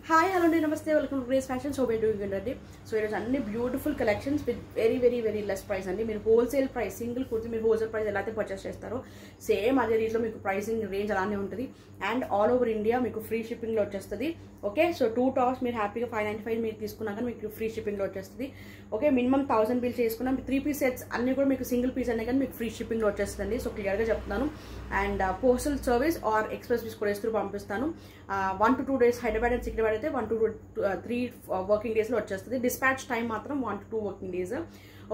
Hi hello అండి నమస్తే welcome to grace fashion. So way doing అండి. సో ఈరోజు అన్ని beautiful collections with very less price అండి. మీరు హోల్సేల్ ప్రైస్ సింగిల్ కుర్తి మీరు హోల్సేల్ ప్రైస్ ఎలా అయితే పర్చేస్ చేస్తారో సేమ్ అదే రీతిలో మీకు ప్రైసింగ్ రేంజ్ అలానే ఉంటుంది. అండ్ ఆల్ ఓవర్ ఇండియా మీకు ఫ్రీ షిప్పింగ్లో వచ్చేస్తుంది. ఓకే, సో 2 టాప్స్ మీరు హ్యాపీగా 595 మీరు తీసుకున్నాక మీకు ఫ్రీ షిప్పింగ్లో వచ్చేస్తుంది. ఓకే, మినిమం 1000 బిల్ చేసుకున్నాం. 3 పీస్ సెట్స్ అన్ని కూడా మీకు సింగిల్ పీస్ అనే కానీ మీకు ఫ్రీ షిప్పింగ్లో వచ్చేస్తుంది. సో క్లియర్గా చెప్తున్నాను. And postal service or express piece కూడా వేస్తూ పంపిస్తాను. 1 to 2 days Hyderabad and Secunderabad అయితే 1 to 3 వర్కింగ్ డేస్లో వచ్చేస్తుంది. డిస్పాచ్ టైం మాత్రం 1 to 2 working days.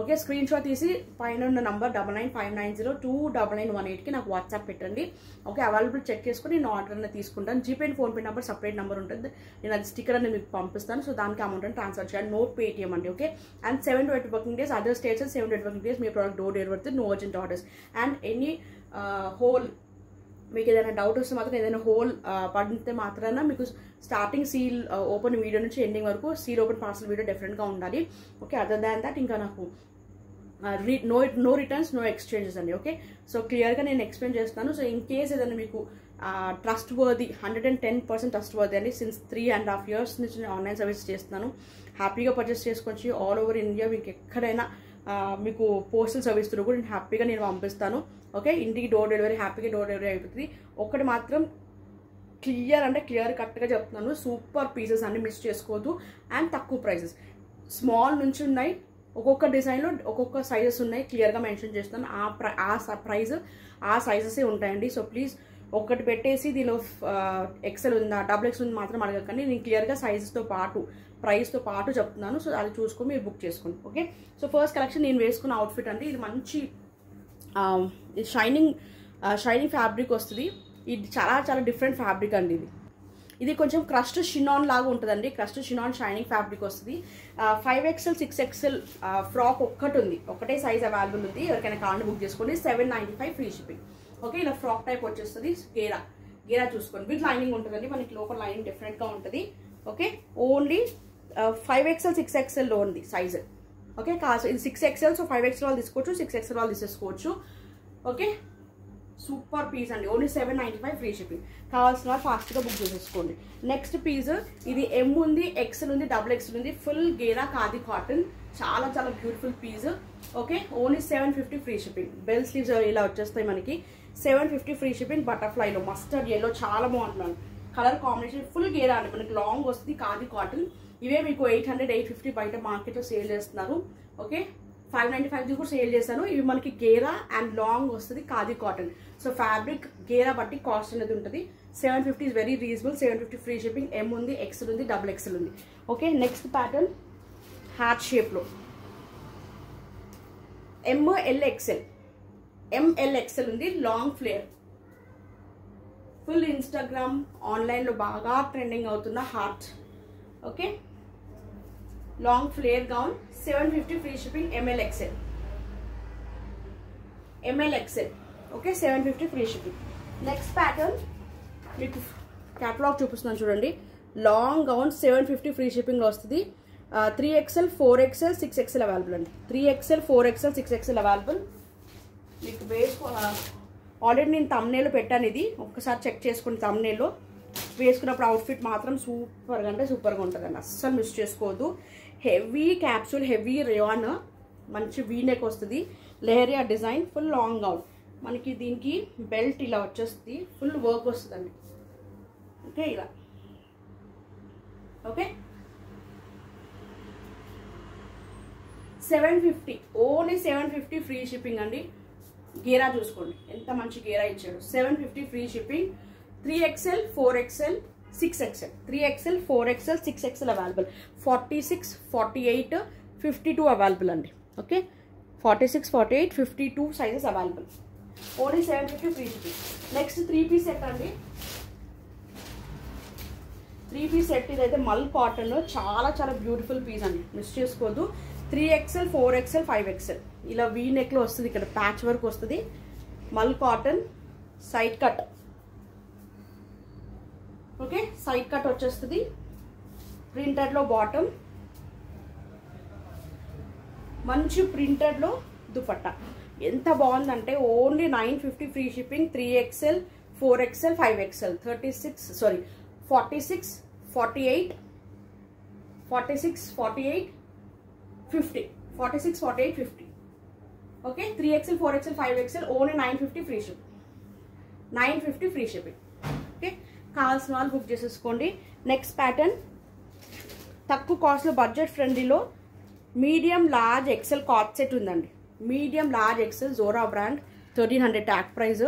Okay, screen shot తీసి పైన ఉన్న నంబర్ 9959029918కి నాకు వాట్సాప్ పెట్టండి. ఓకే, అవైలబుల్ చెక్ చేసుకుని నేను ఆర్డర్ అనేది తీసుకుంటాను. GPay and PhonePe number separate number ఉంటుంది. నేను అది స్టిక్కర్ అనేది మీకు పంపిస్తాను. సో దానికి అమౌంట్ అని ట్రాన్స్ఫర్ చేయాలి. నోట్ పేటిఎం అండి. Okay, and 7 to 8 working days. Other states 7 to 8 working days మీ ప్రోడక్ట్ డోర్ డెలివరీ పడుతుంది. No urgent orders. And any whole మీకు ఏదైనా డౌట్ వస్తే మాత్రం ఏదైనా హోల్ పడితే మాత్రాన మీకు స్టార్టింగ్ సీల్ ఓపెన్ వీడియో నుంచి ఎండింగ్ వరకు సీల్ ఓపెన్ పార్సల్ వీడియో డెఫినెట్గా ఉండాలి. ఓకే, అదర్ దాన్ దట్ ఇంకా నాకు నో రిటర్న్స్ నో ఎక్స్చేంజెస్ అండి. ఓకే, సో క్లియర్గా నేను ఎక్స్ప్లెయిన్ చేస్తాను. సో ఇన్ కేస్ ఏదైనా మీకు ట్రస్ట్ వర్ది 110% ట్రస్ట్ వర్ది అండి. సిన్స్ 3.5 years నుంచి నేను ఆన్లైన్ సర్వీస్ చేస్తున్నాను. హ్యాపీగా పర్చేస్ చేసుకోవచ్చు. ఆల్ ఓవర్ ఇండియా మీకు ఎక్కడైనా మీకు పోస్టల్ సర్వీస్ త్రూ కూడా నేను హ్యాపీగా నేను పంపిస్తాను. ఓకే, ఇంటికి డోర్ డెలివరీ హ్యాపీగా డోర్ డెలివరీ అయిపోతుంది. ఒకటి మాత్రం క్లియర్ అంటే క్లియర్ కరెక్ట్గా చెప్తున్నాను, సూపర్ పీసెస్ అన్ని మిస్ చేసుకోవద్దు. అండ్ తక్కువ ప్రైసెస్ స్మాల్ నుంచి ఉన్నాయి. ఒక్కొక్క డిజైన్లో ఒక్కొక్క సైజెస్ ఉన్నాయి. క్లియర్గా మెన్షన్ చేస్తాను. ఆ ప్రైస్ ఆ సైజెసే ఉంటాయండి. సో ప్లీజ్ ఒకటి పెట్టేసి దీనిలో ఎక్సెల్ ఉందా డబుల్ ఎక్సెల్ ఉంది మాత్రం అడగకండి. నేను క్లియర్గా సైజెస్తో పాటు ప్రైస్తో పాటు చెప్తున్నాను. సో అది చూసుకొని మీరు బుక్ చేసుకోండి. ఓకే, సో ఫస్ట్ కలెక్షన్ నేను వేసుకున్న అవుట్ఫిట్ అండి. ఇది మంచి షైనింగ్ ఫ్యాబ్రిక్ వస్తుంది. ఇది చాలా డిఫరెంట్ ఫ్యాబ్రిక్ అండి. ఇది కొంచెం క్రస్ట్ షినాన్ లాగా ఉంటుందండి. క్రస్ట్ షినాన్ షైనింగ్ ఫ్యాబ్రిక్ వస్తుంది. 5XL 6XL ఫ్రాక్ ఒక్కటి ఉంది, ఒకటే సైజ్ అవైలబుల్ ఉంది. ఎవరికైనా కావాలని బుక్ చేసుకోండి. 795 ఫ్రీ షిప్పింగ్. ఓకే, ఇలా ఫ్రాక్ టైప్ వచ్చేస్తుంది. గేరా చూసుకోండి. విత్ లైనింగ్ ఉంటుందండి. మనకి లోపల లైనింగ్ డెఫినెట్గా ఉంటుంది. ఓకే, ఓన్లీ 5XL 6XL ఉంది సైజ్. ఓకే, కాదు ఇది 6XL. సో 5XL వాళ్ళు తీసుకోవచ్చు, 6XL వాళ్ళు తీసేసుకోవచ్చు. ఓకే, సూపర్ పీస్ అండి. Only 795 free shipping. కావాల్సిన వాళ్ళు ఫాస్ట్గా బుక్ చేసేసుకోండి. నెక్స్ట్ పీస్ ఇది M ఉంది, XL ఉంది, డబుల్ XL ఉంది. ఫుల్ గేరా ఖాదీ కాటన్. చాలా beautiful piece. Okay, only 750 free shipping. Bell sleeves ఇలా వచ్చేస్తాయి మనకి. 750 ఫ్రీ షిప్పింగ్. బటర్ఫ్లైలో మస్టర్డ్ ఎల్లో చాలా బాగుంటున్నాను. కలర్ కాంబినేషన్ ఫుల్ గేరా అండి. మనకి లాంగ్ వస్తుంది ఖాదీ కాటన్. ఇవే మీకు 800 850 బయట మార్కెట్లో సేల్ చేస్తున్నారు. ఓకే, 595 కూడా సేల్ చేశాను. ఇవి మనకి గేరా అండ్ లాంగ్ వస్తుంది ఖాదీ కాటన్. సో ఫ్యాబ్రిక్ గేరా బట్టి కాస్ట్ అనేది ఉంటుంది. 750 is very reasonable. 750 free shipping. M ఉంది, XL ఉంది, డబుల్ XL ఉంది. ఓకే, నెక్స్ట్ ప్యాటర్న్ హార్ట్ షేప్లో ML XL ఉంది. లాంగ్ ఫ్లేర్ ఫుల్ ఇన్స్టాగ్రామ్ ఆన్లైన్లో బాగా ట్రెండింగ్ అవుతున్న heart. Okay, long flare gown 750 free shipping. ML XL. Okay, 750 free shipping. Next pattern మీకు catalogue చూపిస్తున్నాను చూడండి. లాంగ్ గౌన్ 750 ఫ్రీ షిప్పింగ్లో వస్తుంది. 3XL 4XL 6XL అవైలబుల్ అండి. 3XL 4XL 6XL available. మీకు ఆల్రెడీ నేను తమ్నేల్లో పెట్టాను. ఇది ఒక్కసారి చెక్ చేసుకోండి. తమ్నేల్లో వేసుకున్నప్పుడు అవుట్ఫిట్ మాత్రం సూపర్గా అంటే సూపర్గా ఉంటుందండి. అస్సలు మిస్ చేసుకోవద్దు. హెవీ క్యాప్సూల్, హెవీ రేయాన్, మంచి వీనెక్ వస్తుంది. Leheriya design full long gown. మనకి దీనికి బెల్ట్ ఇలా వచ్చేస్తుంది. ఫుల్ వర్క్ వస్తుందండి. ఓకే, ఇలా. ఓకే, 750 ఓన్లీ 750 ఫ్రీ షిప్పింగ్ అండి. గేరా చూసుకోండి ఎంత మంచి గేరా ఇచ్చాడు. 750 free shipping. 3XL 4XL 6XL 3XL 4XL 6XL available. 46 48 52 available అండి. Okay, 46 48 52 sizes available. Only 750 free shipping. Next 3 piece set అండి. 3 పీస్ సెట్ ఇదైతే మల్ కాటన్లో చాలా బ్యూటిఫుల్ పీస్ అండి. మిస్ చేసుకోవద్దు. 3XL 4XL 5XL ఇలా వీ నెక్లో వస్తుంది. ఇక్కడ ప్యాచ్ వర్క్ వస్తుంది. మల్ cotton side cut. Okay, side cut వచ్చేస్తుంది. ప్రింటెడ్లో బాటమ్, మంచి ప్రింటెడ్లో దుపట్టా. ఎంత బాగుందంటే only 950 free shipping. 3XL 4XL 5XL 46 46 48, 46, 48, 50. 46, 48, 50. Okay, 3XL, 4XL, 5XL, only 950 free shipping. 950 free shipping. Okay, కావాల్సిన వాళ్ళు బుక్ చేసేసుకోండి. నెక్స్ట్ ప్యాటర్న్ తక్కువ కాస్ట్లో బడ్జెట్ ఫ్రెండ్లీలో medium large XL cord set ఉందండి. Medium large XL Zora brand 1300 tag price.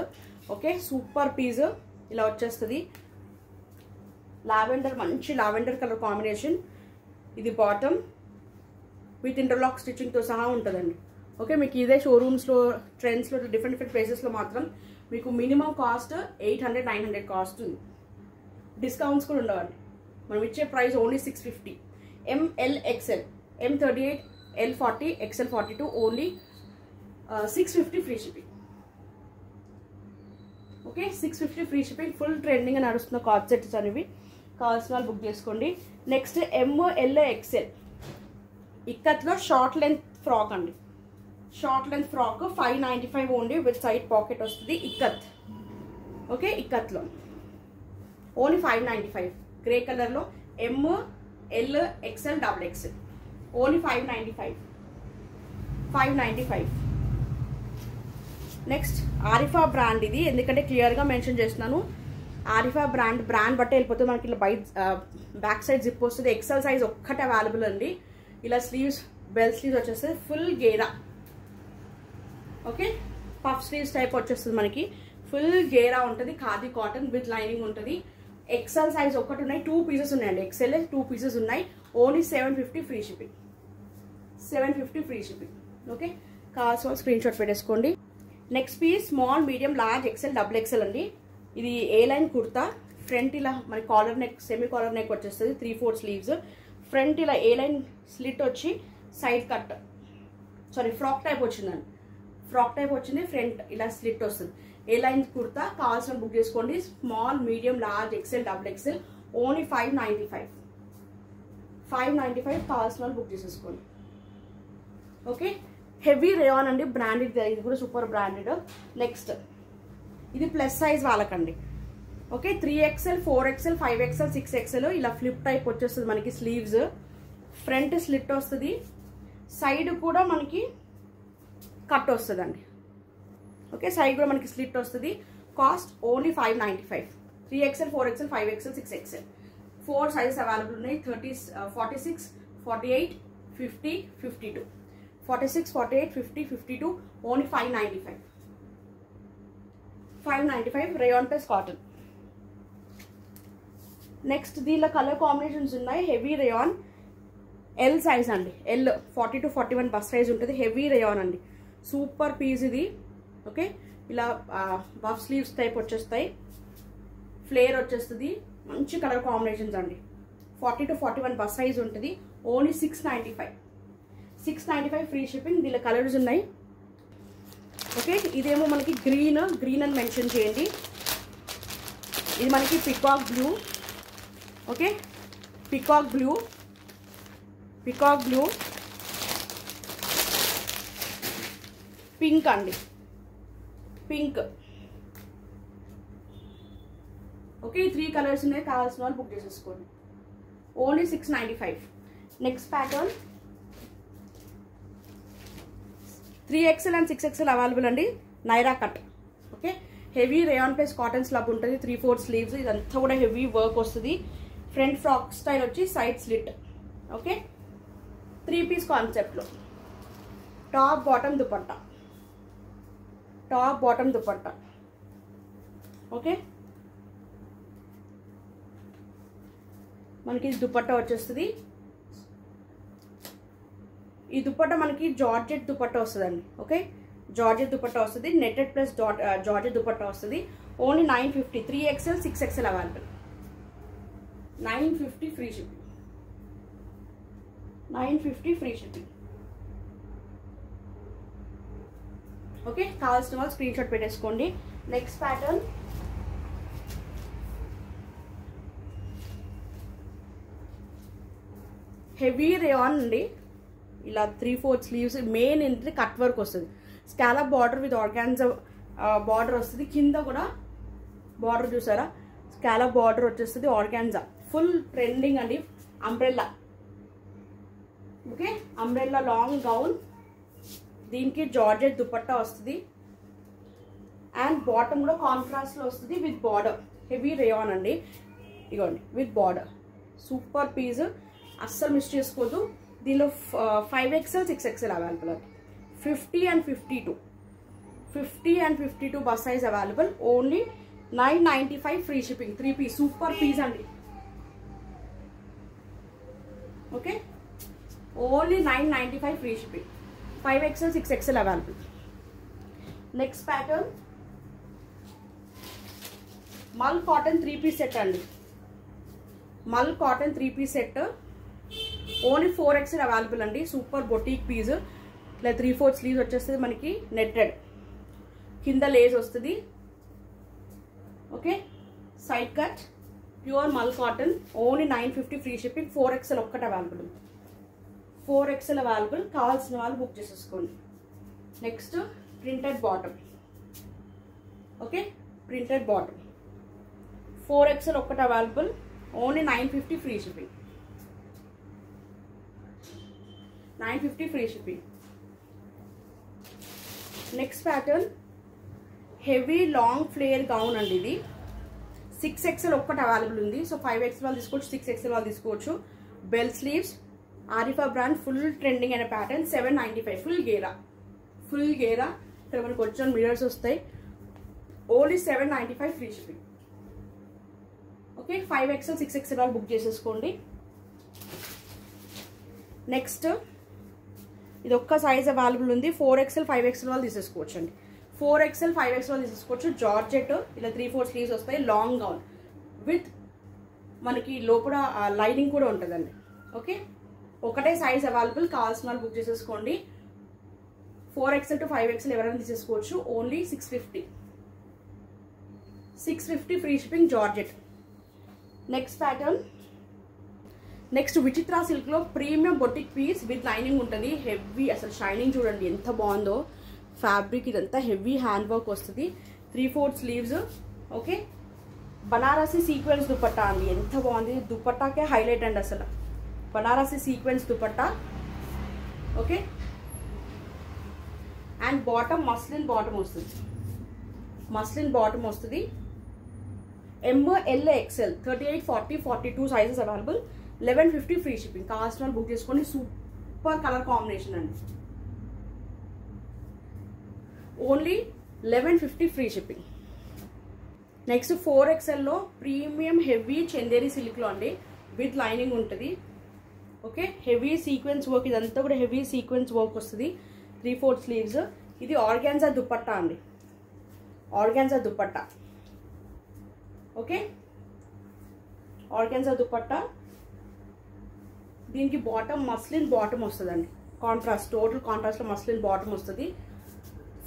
Okay, super piece ఇలా వచ్చేస్తుంది. Lavender, మంచి లావెండర్ కలర్ కాంబినేషన్. ఇది బాటమ్ విత్ ఇంటర్లాక్ స్టిచ్చింగ్తో సహా ఉంటుందండి. ఓకే, మీకు ఇదే షోరూమ్స్లో, ట్రెండ్స్లో, డిఫరెంట్ ప్లేసెస్లో మాత్రం మీకు మినిమం కాస్ట్ 800, 900 కాస్ట్ ఉంది. డిస్కౌంట్స్ కూడా ఉండవండి. మనం ఇచ్చే price only 650. MLXL, M38, L40, XL42 only 650 free shipping. Okay, 650 free shipping. Full trending అని నడుస్తున్న కార్డ్ సెట్స్ అనేవి. కావాల్సిన వాళ్ళు బుక్ చేసుకోండి. నెక్స్ట్ MLXL ఇక్కత్లో షార్ట్ లెంత్ ఫ్రాక్ అండి. Short length frock 595 only with side pocket వస్తుంది. ఇక్కత్. ఓకే, ఇక్కత్లో ఓన్లీ 595. గ్రే కలర్లో MLXL, XXL only 595. 595. Next Arifa brand. ఇది ఎందుకంటే క్లియర్గా మెన్షన్ చేస్తున్నాను. ఆరిఫా బ్రాండ్ బట్టే వెళ్ళిపోతే మనకి ఇలా బ్యాక్ సైడ్ జిప్ వస్తుంది. ఎక్సెల్ సైజ్ ఒక్కటే అవైలబుల్ అండి. ఇలా స్లీవ్స్, బెల్ స్లీవ్స్ వచ్చేస్తుంది. ఫుల్ గేరా. ఓకే, పఫ్ స్లీవ్స్ టైప్ వచ్చేస్తుంది మనకి. ఫుల్ గేరా ఉంటుంది. ఖాదీ కాటన్ విత్ లైనింగ్ ఉంటుంది. ఎక్సెల్ సైజ్ ఒక్కటి ఉన్నాయి. 2 పీసెస్ ఉన్నాయండి. ఎక్సెల్ 2 పీసెస్ ఉన్నాయి. Only 750 free shipping. 750 free shipping. Okay, కావాల్సిన స్క్రీన్ షాట్ పెట్టేసుకోండి. Next piece small, medium, large, XL, XXL అండి. ఇది ఏ లైన్ కుర్తా. ఫ్రంట్ ఇలా మన collar neck, semi collar neck వచ్చేస్తుంది. 3/4 స్లీవ్స్. ఫ్రంట్ ఇలా ఏ లైన్ స్లిట్ వచ్చి side cut, sorry frock type వచ్చిందండి. ఫ్రాక్ టైప్ వచ్చింది. ఫ్రంట్ ఇలా స్లిట్ వస్తుంది. A line kurta. కావాల్సిన బుక్ చేసుకోండి. Small, medium, large, XL, XXL only 595. 595 కావాల్సిన వాళ్ళు బుక్ చేసేసుకోండి. ఓకే, హెవీ రేయాన్ అండి. బ్రాండెడ్, ఇది కూడా సూపర్ బ్రాండెడ్. నెక్స్ట్ ఇది ప్లస్ సైజ్ వాళ్ళకండి. Okay, 3XL, 4XL, 5XL, 6XL ఇలా ఫ్లిప్ టైప్ వచ్చేస్తుంది మనకి. స్లీవ్స్ ఫ్రంట్ స్లిట్ వస్తుంది. సైడ్ కూడా మనకి కట్ వస్తుందండి. ఓకే, సైడ్ కూడా మనకి స్లిట్ వస్తుంది. Cost only 595. 3XL, 4XL, 5XL, 6XL 4 sizes available ఉన్నాయి. 46, 48, 50, 52. 46, 48, 50, 52 only 595. 595 rayon plus cotton. Next దీనిలో కలర్ కాంబినేషన్స్ ఉన్నాయి. హెవీ రేయాన్, ఎల్ సైజ్ అండి. L 40 to 41 బస్ సైజ్ ఉంటుంది. హెవీ రేయాన్ అండి. సూపర్ పీస్ ఇది. ఓకే, ఇలా బఫ్ స్లీవ్స్ టైప్ వచ్చేస్తాయి. Flare వచ్చేస్తుంది. మంచి కలర్ కాంబినేషన్స్ అండి. 40 to 41 బస్ సైజ్ ఉంటుంది. ఓన్లీ 695. 695 free shipping. దీనిలో కలర్స్ ఉన్నాయి. ఓకే, ఇదేమో మనకి గ్రీన్ అని మెన్షన్ చేయండి. ఇది మనకి peacock blue. Okay, peacock blue, pink అండి. పింక్. ఓకే, ఈ 3 కలర్స్ ఉన్నాయి. కావాల్సిన వాళ్ళు బుక్ చేసేసుకోండి. Only 695. Next pattern 3XL and 6XL available అండి. Naira cut. Okay, heavy rayon plus cotton slub ఉంటుంది. 3/4 స్లీవ్స్. ఇదంతా కూడా హెవీ వర్క్ వస్తుంది. ఫ్రంట్ ఫ్రాక్ స్టైల్ వచ్చి సైడ్ స్లిట్. ఓకే, 3 పీస్ కాన్సెప్ట్లో టాప్ బాటమ్ దుపట్టా. ఓకే, మనకి దుపట్టా వచ్చేస్తుంది. ఈ దుపట్టా మనకి జార్జెట్ దుపట్టా వస్తుందండి. ఓకే, జార్జెట్ దుపట్టా వస్తుంది. నెట్టెడ్ ప్లస్ జార్జెట్ దుపట్టా వస్తుంది. Only 950. 3XL, 6XL available. 950 free shipping. 950 free shipping. Okay, కావాల్సిన వాళ్ళు స్క్రీన్ షాట్ పెట్టేసుకోండి. నెక్స్ట్ ప్యాటర్న్ హెవీ రేయాన్ అండి. ఇలా 3/4 స్లీవ్స్. మెయిన్ ఏంటంటే కట్ వర్క్ వస్తుంది. Scallop border with organza border వస్తుంది. కింద కూడా బార్డర్ చూసారా, స్కాలప్ బార్డర్ వచ్చేస్తుంది. ఆర్గాన్జా ఫుల్ ట్రెండింగ్ అండి umbrella. Okay, umbrella long gown, దీనికి జార్జెట్ దుపట్టా వస్తుంది అండ్ బాటమ్ కూడా కాంట్రాస్ట్ లో వస్తుంది విత్ బార్డర్. హెవీ రేయాన్ అండి, ఇగోండి విత్ బార్డర్. సూపర్ పీస్, అస్సలు మిస్ చేసుకోవద్దు. దీనిలో 5XL 6XL అవైలబుల్ అండి. 50 and 52, 50 and 52 bust size available. Only 995 free shipping. 3 piece super piece అండి. Okay, only 995 free shipping. 5XL 6XL available. Next pattern mul cotton 3 piece set అండి. Mul cotton 3 piece set only 4XL available అండి. Super boutique piece. ఇట్లా 3/4 sleeves వచ్చేస్తుంది మనకి, netted, కింద lace వస్తుంది. Okay, side cut, pure mul cotton. Only 950 free shipping. 4XL ఒక్కటి available. 4XL available. కావాల్సిన వాళ్ళు బుక్ చేసేసుకోండి. Next printed bottom. Okay, printed bottom 4XL ఒక్కటి available. Only 950 free shipping. 950 free shipping. Next pattern heavy long flayer gown అండి. ఇది 6XL ఒక్కటి available ఉంది. So 5XL వాళ్ళు తీసుకోవచ్చు, 6XL వాళ్ళు తీసుకోవచ్చు. Bell sleeves, Arifa brand, full trending అయిన ప్యాటర్న్. 795 ఫుల్ గేరా. ఫుల్ గేరా. ఇక్కడ మనకు వచ్చిన మిరర్స్ వస్తాయి. Only 795 free shipping. Okay, 5XL 6XL వాళ్ళు బుక్ చేసేసుకోండి. నెక్స్ట్ ఇది ఒక్క సైజ్ అవైలబుల్ ఉంది. 4XL 5XL వాళ్ళు తీసేసుకోవచ్చు అండి. 4XL 5XL వాళ్ళు తీసేసుకోవచ్చు. జార్జెట్, ఇలా 3/4 స్లీవ్స్ వస్తాయి. లాంగ్ గౌన్ విత్ మనకి లోపల లైనింగ్ కూడా ఉంటుందండి. ఓకే, ఒకటే సైజ్ అవైలబుల్. కావాల్సిన వాళ్ళు బుక్ చేసేసుకోండి. 4XL to 5XL ఎవరైనా తీసేసుకోవచ్చు. Only 650. 650 free shipping. Georgette. Next pattern next Vichitra silk లో premium boutique piece with lining ఉంటుంది. హెవీ, అసలు షైనింగ్ చూడండి ఎంత బాగుందో. ఫ్యాబ్రిక్ ఇదంతా హెవీ హ్యాండ్ వర్క్ వస్తుంది. 3/4 sleeves. Okay, Banarasi sequence dupatta అండి. ఎంత బాగుంది. దుపట్టాకే హైలైట్ అండి అసలు. Banarasi sequence dupatta. Okay, and bottom muslin bottom వస్తుంది. మస్లిన్ బాటమ్ వస్తుంది. ML XL 38, 40, 42 sizes available. 1150 free shipping. కావాల్సిన వాళ్ళు బుక్ చేసుకోండి. సూపర్ కలర్ కాంబినేషన్ అండి. Only 1150 free shipping. Next 4XL లో ప్రీమియం హెవీ చందేరి సిల్క్ లో అండి, విత్ లైనింగ్ ఉంటుంది. Okay, heavy sequence work. ఇదంతా కూడా హెవీ సీక్వెన్స్ వర్క్ వస్తుంది. 3/4 స్లీవ్స్. ఇది ఆర్గాన్జా దుపట్టా అండి. Organza dupatta. Okay, organza dupatta. దీనికి బాటమ్ మస్లిన్ బాటమ్ వస్తుందండి. కాంట్రాస్ట్, టోటల్ కాంట్రాస్ట్ లో మస్లిన్ బాటమ్ వస్తుంది.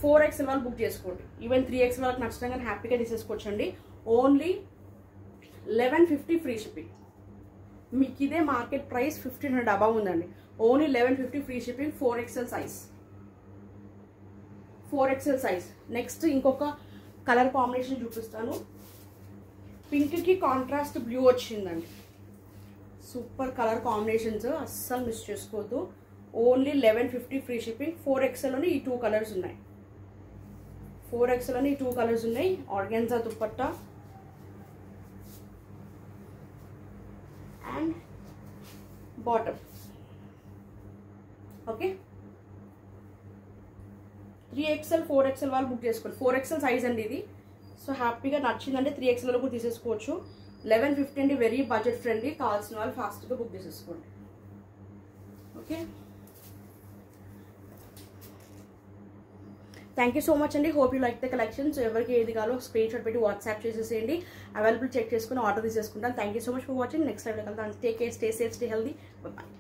4XL వాళ్ళు బుక్ చేసుకోండి. ఈవెన్ 3XL వాళ్ళకి నచ్చినా కానీ హ్యాపీగా తీసేసుకోవచ్చండి. Only 1150 free shipping. మీకు ఇదే మార్కెట్ ప్రైస్ 1500 అబవ్ ఉందండి. Only 1150 free shipping. 4XL size. 4XL size. Next ఇంకొక కలర్ కాంబినేషన్ చూపిస్తాను. పింక్ కి కాంట్రాస్ట్ బ్లూ వచ్చిందండి. సూపర్ కలర్ కాంబినేషన్స్, అస్సలు మిస్ చేసుకోవద్దు. Only 1150 free shipping. 4XL లోని ఈ 2 కలర్స్ ఉన్నాయి. 4XL లోని ఈ 2 కలర్స్ ఉన్నాయి. Organza dupatta and bottom. Okay, 3XL 4XL వాళ్ళు బుక్ చేసుకోండి. 4XL సైజ్ అండి ఇది. సో హ్యాపీగా నచ్చిందంటే 3XL లో కూడా తీసేసుకోవచ్చు. 1150 అండి, వెరీ బడ్జెట్ ఫ్రెండ్లీ. కావాల్సిన వాళ్ళు ఫాస్ట్గా బుక్ చేసేసుకోండి. Okay, thank you so much అండి. Hope you like the collection. So ఎవరికి ఏది కావాలో స్క్రీన్ షాట్ పెట్టి వాట్సాప్ చేసేసేయండి. అవైలబుల్ చెక్ చేసుకుని ఆర్డర్ తీసేసుకుంటాను. Thank you so much for watching. Next time కలుద్దాం. Take care, stay safe, stay healthy. Bye.